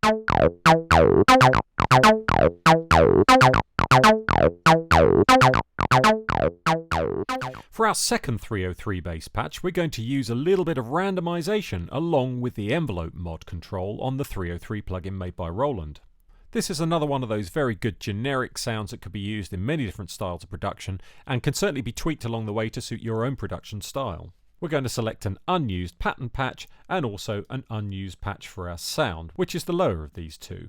For our second 303 bass patch, we're going to use a little bit of randomization along with the envelope mod control on the 303 plugin made by Roland. This is another one of those very good generic sounds that could be used in many different styles of production and can certainly be tweaked along the way to suit your own production style. We're going to select an unused pattern patch and also an unused patch for our sound, which is the lower of these two.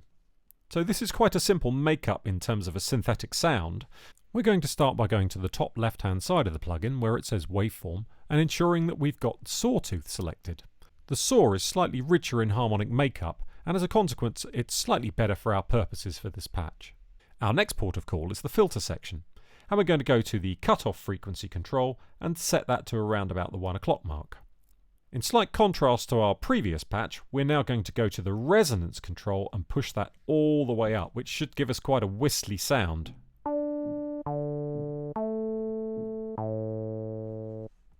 So this is quite a simple makeup in terms of a synthetic sound. We're going to start by going to the top left hand side of the plugin where it says waveform and ensuring that we've got sawtooth selected. The saw is slightly richer in harmonic makeup and as a consequence it's slightly better for our purposes for this patch. Our next port of call is the filter section and we're going to go to the cutoff frequency control and set that to around about the 1 o'clock mark. In slight contrast to our previous patch, we're now going to go to the resonance control and push that all the way up, which should give us quite a whistly sound.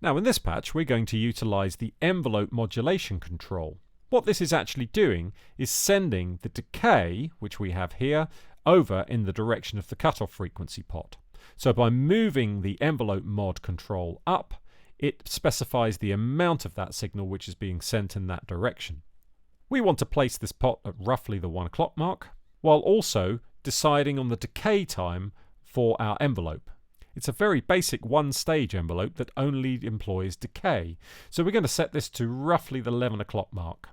Now in this patch we're going to utilise the envelope modulation control. What this is actually doing is sending the decay, which we have here, over in the direction of the cutoff frequency pot. So by moving the envelope mod control up, it specifies the amount of that signal which is being sent in that direction. We want to place this pot at roughly the 1 o'clock mark, while also deciding on the decay time for our envelope. It's a very basic one-stage envelope that only employs decay, so we're going to set this to roughly the 11 o'clock mark.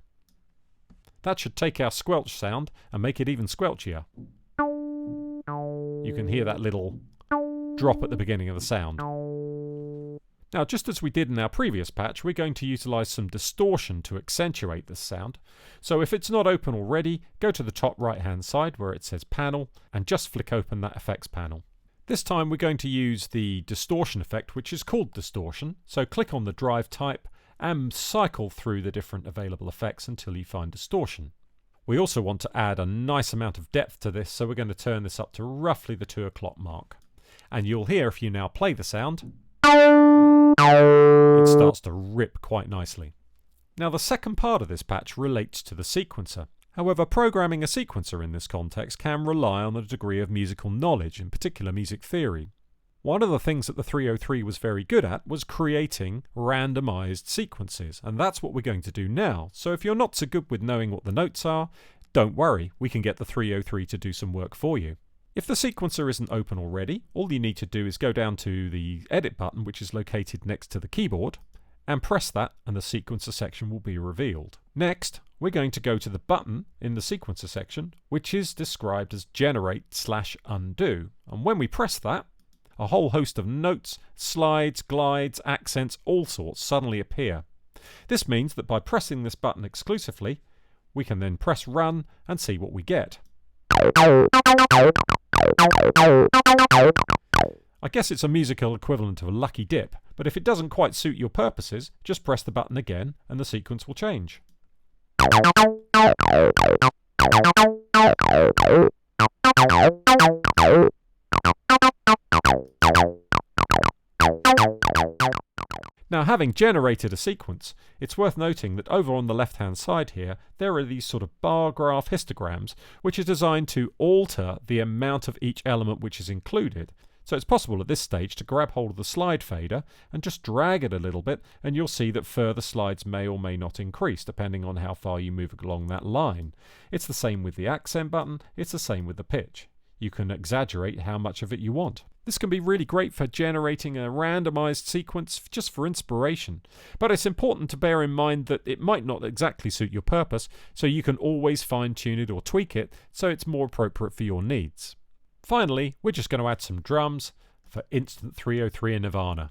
That should take our squelch sound and make it even squelchier. You can hear that little drop at the beginning of the sound. Now, just as we did in our previous patch, we're going to utilise some distortion to accentuate this sound. So if it's not open already, go to the top right-hand side where it says Panel and just flick open that Effects panel. This time we're going to use the distortion effect, which is called Distortion. So click on the drive type and cycle through the different available effects until you find Distortion. We also want to add a nice amount of depth to this, so we're going to turn this up to roughly the 2 o'clock mark. And you'll hear if you now play the sound, it starts to rip quite nicely. Now the second part of this patch relates to the sequencer. However, programming a sequencer in this context can rely on a degree of musical knowledge, in particular music theory. One of the things that the 303 was very good at was creating randomized sequences, and that's what we're going to do now. So if you're not so good with knowing what the notes are, don't worry, we can get the 303 to do some work for you. If the sequencer isn't open already, all you need to do is go down to the edit button, which is located next to the keyboard, and press that and the sequencer section will be revealed. Next, we're going to go to the button in the sequencer section, which is described as generate/undo. And when we press that, a whole host of notes, slides, glides, accents, all sorts suddenly appear. This means that by pressing this button exclusively, we can then press run and see what we get. I guess it's a musical equivalent of a lucky dip, but if it doesn't quite suit your purposes, just press the button again and the sequence will change. Now, having generated a sequence, it's worth noting that over on the left-hand side here, there are these sort of bar graph histograms, which are designed to alter the amount of each element which is included. So it's possible at this stage to grab hold of the slide fader and just drag it a little bit, and you'll see that further slides may or may not increase depending on how far you move along that line. It's the same with the accent button, it's the same with the pitch. You can exaggerate how much of it you want. This can be really great for generating a randomized sequence just for inspiration, but it's important to bear in mind that it might not exactly suit your purpose, so you can always fine-tune it or tweak it so it's more appropriate for your needs. Finally, we're just going to add some drums for instant 303 in Nirvana.